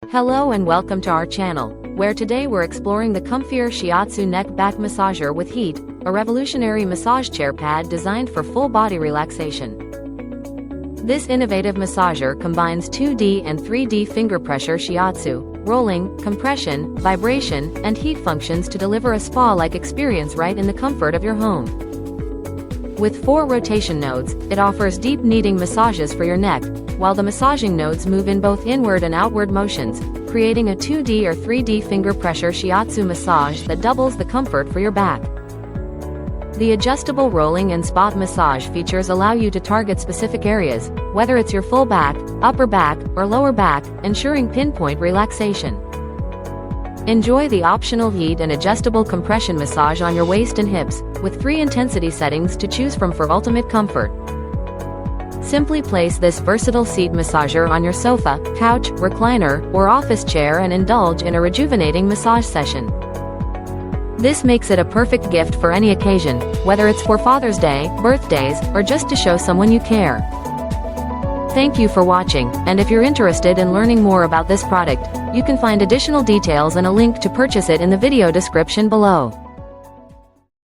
Hello and welcome to our channel, where today we're exploring the COMFIER Shiatsu neck back massager with heat, a revolutionary massage chair pad designed for full body relaxation. This innovative massager combines 2D and 3D finger pressure shiatsu, rolling, compression, vibration, and heat functions to deliver a spa-like experience right in the comfort of your home. With 4 rotation nodes, it offers deep kneading massages for your neck, while the massaging nodes move in both inward and outward motions, creating a 2D or 3D finger pressure shiatsu massage that doubles the comfort for your back. The adjustable rolling and spot massage features allow you to target specific areas, whether it's your full back, upper back, or lower back, ensuring pinpoint relaxation. Enjoy the optional heat and adjustable compression massage on your waist and hips, with 3 intensity settings to choose from for ultimate comfort. Simply place this versatile seat massager on your sofa, couch, recliner, or office chair and indulge in a rejuvenating massage session. This makes it a perfect gift for any occasion, whether it's for Father's Day, birthdays, or just to show someone you care. Thank you for watching, and if you're interested in learning more about this product, you can find additional details and a link to purchase it in the video description below.